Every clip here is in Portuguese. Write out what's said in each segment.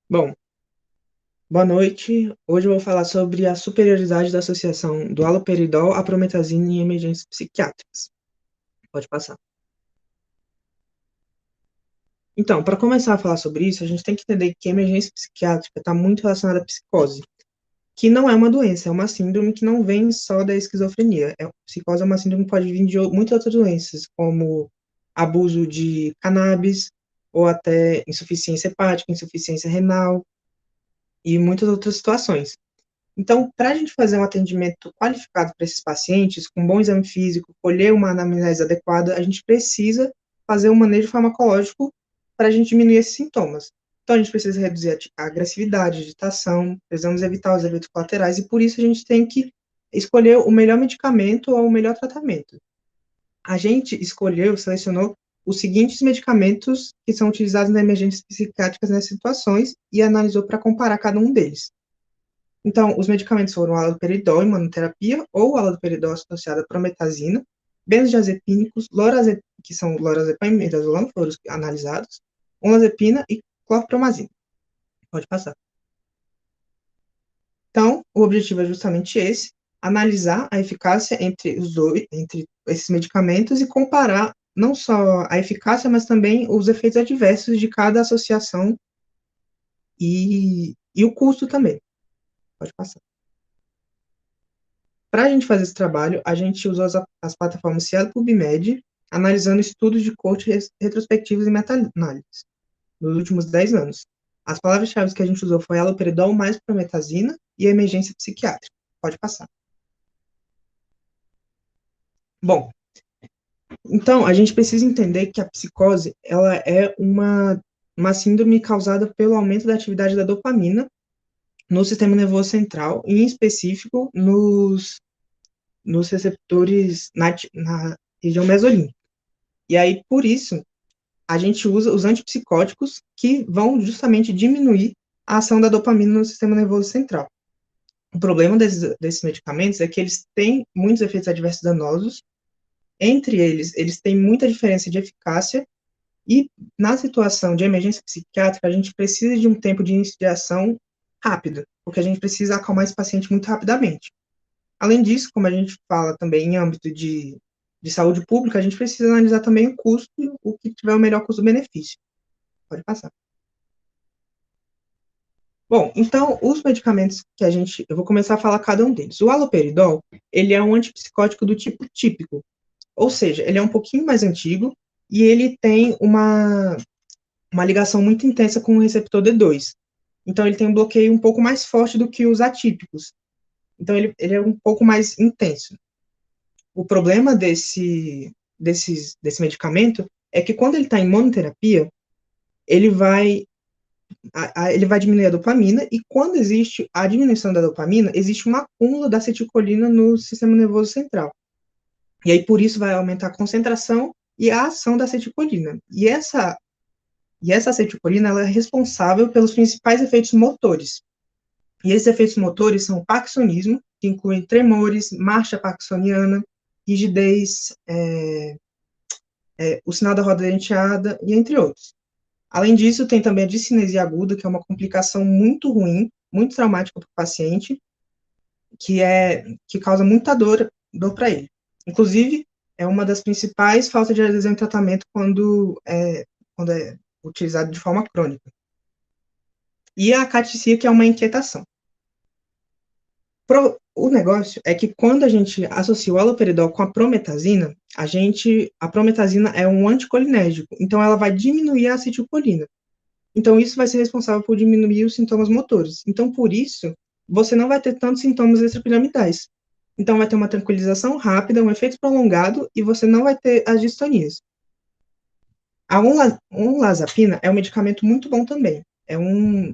Bom, boa noite. Hoje eu vou falar sobre a superioridade da associação do haloperidol à prometazina em emergências psiquiátricas. Pode passar. Então, para começar a falar sobre isso, a gente tem que entender que a emergência psiquiátrica está muito relacionada à psicose, que não é uma doença, é uma síndrome que não vem só da esquizofrenia. Psicose é uma síndrome que pode vir de muitas outras doenças, como abuso de cannabis, ou até insuficiência hepática, insuficiência renal e muitas outras situações. Então, para a gente fazer um atendimento qualificado para esses pacientes, com bom exame físico, colher uma anamnese adequada, a gente precisa fazer um manejo farmacológico para a gente diminuir esses sintomas. Então, a gente precisa reduzir a agressividade, a agitação, precisamos evitar os efeitos colaterais, e por isso a gente tem que escolher o melhor medicamento ou o melhor tratamento. A gente escolheu, selecionou os seguintes medicamentos que são utilizados nas emergências psiquiátricas nessas situações e analisou para comparar cada um deles. Então, os medicamentos foram o haloperidol em monoterapia ou o haloperidol associado à prometazina, benzodiazepínicos, que são lorazepam e midazolam, foram os analisados, olanzapina e clorpromazina. Pode passar. Então, o objetivo é justamente esse, analisar a eficácia entre esses medicamentos e comparar não só a eficácia, mas também os efeitos adversos de cada associação e o custo também. Pode passar. Para a gente fazer esse trabalho, a gente usou as plataformas Cielo e PubMed, analisando estudos de coach retrospectivos e meta-análises nos últimos 10 anos. As palavras-chave que a gente usou foi haloperidol mais prometazina e emergência psiquiátrica. Pode passar. Bom, então a gente precisa entender que a psicose ela é uma síndrome causada pelo aumento da atividade da dopamina no sistema nervoso central, e em específico nos receptores na região mesolímbica. E aí, por isso, a gente usa os antipsicóticos que vão justamente diminuir a ação da dopamina no sistema nervoso central. O problema desses medicamentos é que eles têm muitos efeitos adversos danosos. Entre eles, eles têm muita diferença de eficácia e, na situação de emergência psiquiátrica, a gente precisa de um tempo de início de ação rápido, porque a gente precisa acalmar esse paciente muito rapidamente. Além disso, como a gente fala também em âmbito de saúde pública, a gente precisa analisar também o custo, o que tiver o melhor custo-benefício. Pode passar. Bom, então, os medicamentos eu vou começar a falar cada um deles. O haloperidol, ele é um antipsicótico do tipo típico, ou seja, ele é um pouquinho mais antigo e ele tem uma ligação muito intensa com o receptor D2. Então, ele tem um bloqueio um pouco mais forte do que os atípicos. Então, ele é um pouco mais intenso. O problema desse medicamento é que quando ele está em monoterapia, ele vai, ele vai diminuir a dopamina, e quando existe a diminuição da dopamina, existe um acúmulo da acetilcolina no sistema nervoso central. E aí, por isso, vai aumentar a concentração e a ação da acetilcolina. E essa acetilcolina ela é responsável pelos principais efeitos motores. E esses efeitos motores são o parkinsonismo, que incluem tremores, marcha parkinsoniana, rigidez, o sinal da roda denteada, e entre outros. Além disso, tem também a discinesia aguda, que é uma complicação muito ruim, muito traumática para o paciente, que causa muita dor para ele. Inclusive, é uma das principais faltas de adesão em tratamento quando é utilizado de forma crônica. E a acaticia, que é uma inquietação. O negócio é que quando a gente associa o haloperidol com a prometazina, a prometazina é um anticolinérgico, então ela vai diminuir a acetilcolina. Então isso vai ser responsável por diminuir os sintomas motores. Então por isso, você não vai ter tantos sintomas extrapiramidais. Então vai ter uma tranquilização rápida, um efeito prolongado, e você não vai ter as distonias. A olanzapina é um medicamento muito bom também. É um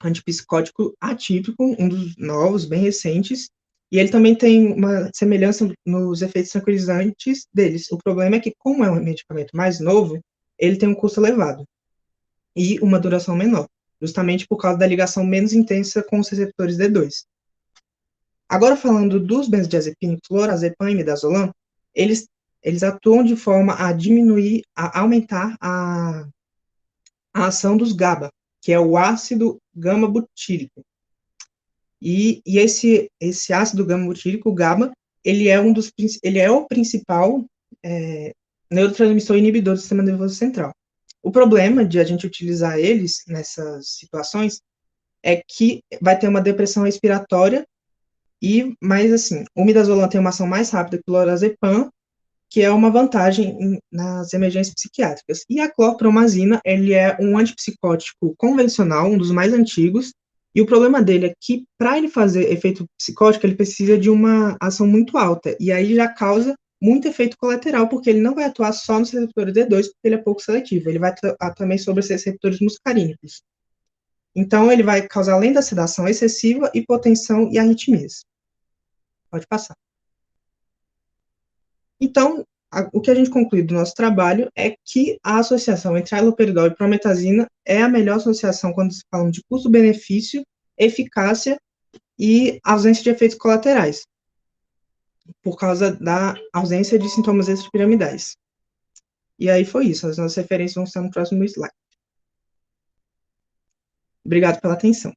antipsicótico atípico, um dos novos, bem recentes, e ele também tem uma semelhança nos efeitos tranquilizantes deles. O problema é que, como é um medicamento mais novo, ele tem um custo elevado e uma duração menor, justamente por causa da ligação menos intensa com os receptores D2. Agora, falando dos benzodiazepínicos, lorazepam e midazolam, eles atuam de forma a diminuir, a aumentar a ação dos GABA, que é o ácido gama-butírico. E esse ácido gama-butírico, o GABA, ele é o principal neurotransmissor inibidor do sistema nervoso central. O problema de a gente utilizar eles nessas situações é que vai ter uma depressão respiratória mas assim, o midazolam tem uma ação mais rápida que o lorazepam, que é uma vantagem nas emergências psiquiátricas. E a clorpromazina, ele é um antipsicótico convencional, um dos mais antigos, e o problema dele é que, para ele fazer efeito psicótico, ele precisa de uma ação muito alta, e aí já causa muito efeito colateral, porque ele não vai atuar só nos receptores D2, porque ele é pouco seletivo, ele vai atuar também sobre os receptores muscarínicos. Então, ele vai causar, além da sedação excessiva, hipotensão e arritmias. Pode passar. Então, o que a gente conclui do nosso trabalho é que a associação entre haloperidol e prometazina é a melhor associação quando se fala de custo-benefício, eficácia e ausência de efeitos colaterais, por causa da ausência de sintomas extrapiramidais. E aí foi isso, as nossas referências vão estar no próximo slide. Obrigado pela atenção.